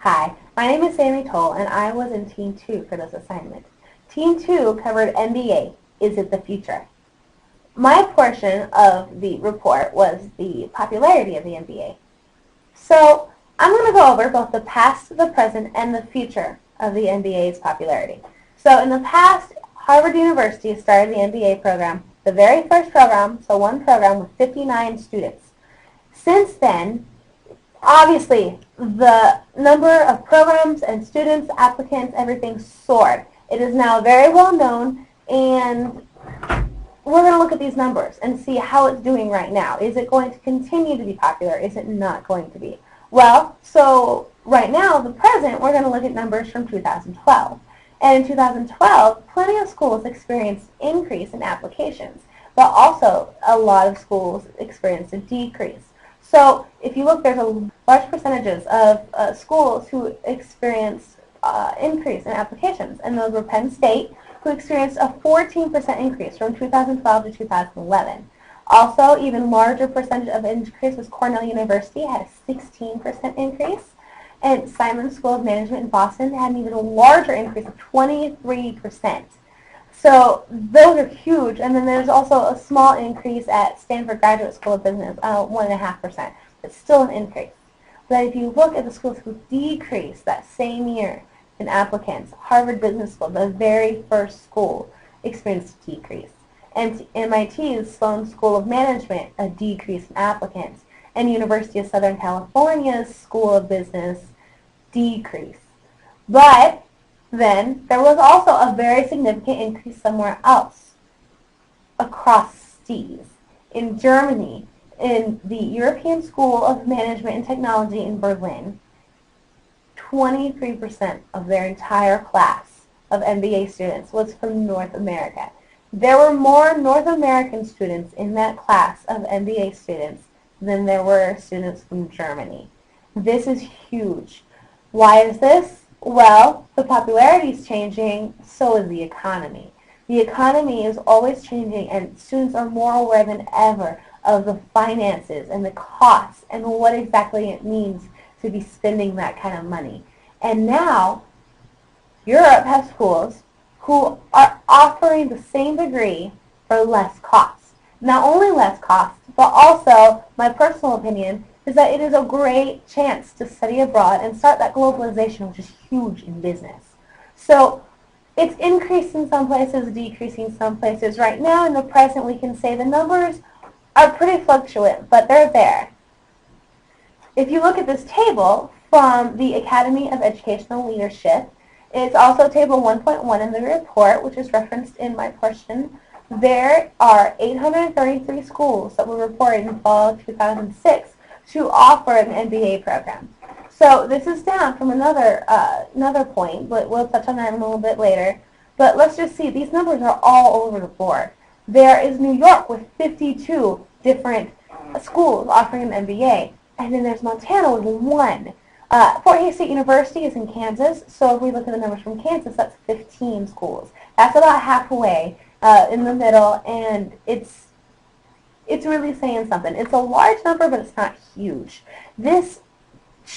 Hi, my name is Sami Tolle, and I was in Team 2 for this assignment. Team 2 covered MBA, Is It the Future? My portion of the report was the popularity of the MBA. So I'm going to go over both the past, the present, and the future of the MBA's popularity. So in the past, Harvard University started the MBA program, the very first program, so one program with 59 students. Since then, obviously, the number of programs and students, applicants, everything soared. It is now very well known, and we're going to look at these numbers and see how it's doing right now. Is it going to continue to be popular? Is it not going to be? Well, so right now, the present, we're going to look at numbers from 2012. And in 2012, plenty of schools experienced increase in applications, but also a lot of schools experienced a decrease. So if you look, there's a large percentages of schools who experienced increase in applications, and those were Penn State, who experienced a 14% increase from 2012 to 2011. Also, even larger percentage of increase was Cornell University, had a 16% increase, and Simon School of Management in Boston had an even larger increase of 23%. So those are huge, and then there's also a small increase at Stanford Graduate School of Business, 1.5%. It's still an increase. But if you look at the schools who decreased that same year in applicants, Harvard Business School, the very first school, experienced a decrease. And MIT's Sloan School of Management, a decrease in applicants. And University of Southern California's School of Business, decrease. But then there was also a very significant increase somewhere else across seas. In Germany, in the European School of Management and Technology in Berlin, 23% of their entire class of MBA students was from North America. There were more North American students in that class of MBA students than there were students from Germany. This is huge. Why is this? Well, the popularity is changing, so is the economy. The economy is always changing, and students are more aware than ever of the finances and the costs and what exactly it means to be spending that kind of money. And now, Europe has schools who are offering the same degree for less cost. Not only less cost, but also, my personal opinion, is that it is a great chance to study abroad and start that globalization, which is huge in business. So it's increasing some places, decreasing some places. Right now, in the present, we can say the numbers are pretty fluctuant, but they're there. If you look at this table from the Academy of Educational Leadership, it's also table 1.1 in the report, which is referenced in my portion. There are 833 schools that were reported in fall of 2006 to offer an MBA program. So this is down from another point, but we'll touch on that in a little bit later. But let's just see, these numbers are all over the board. There is New York with 52 different schools offering an MBA, and then there's Montana with one. Fort Hays State University is in Kansas, so if we look at the numbers from Kansas, that's 15 schools. That's about halfway in the middle, and it's really saying something. It's a large number, but it's not huge. This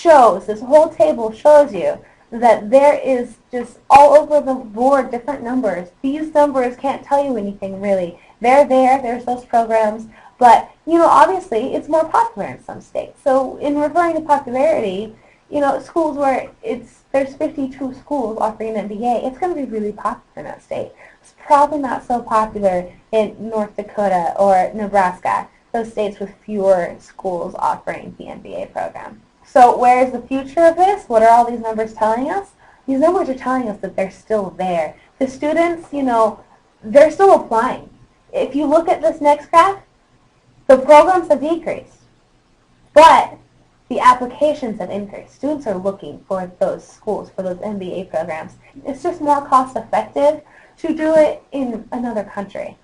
whole table shows you that there is just all over the board different numbers. These numbers can't tell you anything really. They're there, there's those programs, but obviously it's more popular in some states. So in referring to popularity, schools where there's 52 schools offering an MBA, it's going to be really popular in that state. It's probably not so popular in North Dakota or Nebraska, those states with fewer schools offering the MBA program. So where is the future of this? What are all these numbers telling us? These numbers are telling us that they're still there. The students, they're still applying. If you look at this next graph, the programs have decreased, but the applications have increased. Students are looking for those schools, for those MBA programs. It's just more cost effective to do it in another country.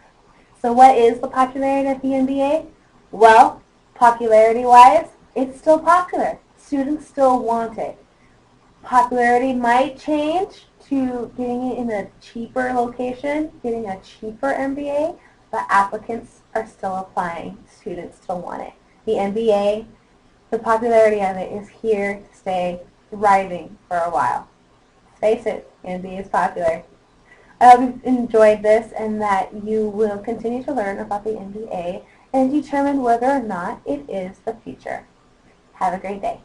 So what is the popularity of the MBA? Well, popularity-wise, it's still popular. Students still want it. Popularity might change to getting it in a cheaper location, getting a cheaper MBA, but applicants are still applying. Students still want it. The MBA, the popularity of it is here to stay thriving for a while. Face it, MBA is popular. I hope you've enjoyed this and that you will continue to learn about the MBA and determine whether or not it is the future. Have a great day.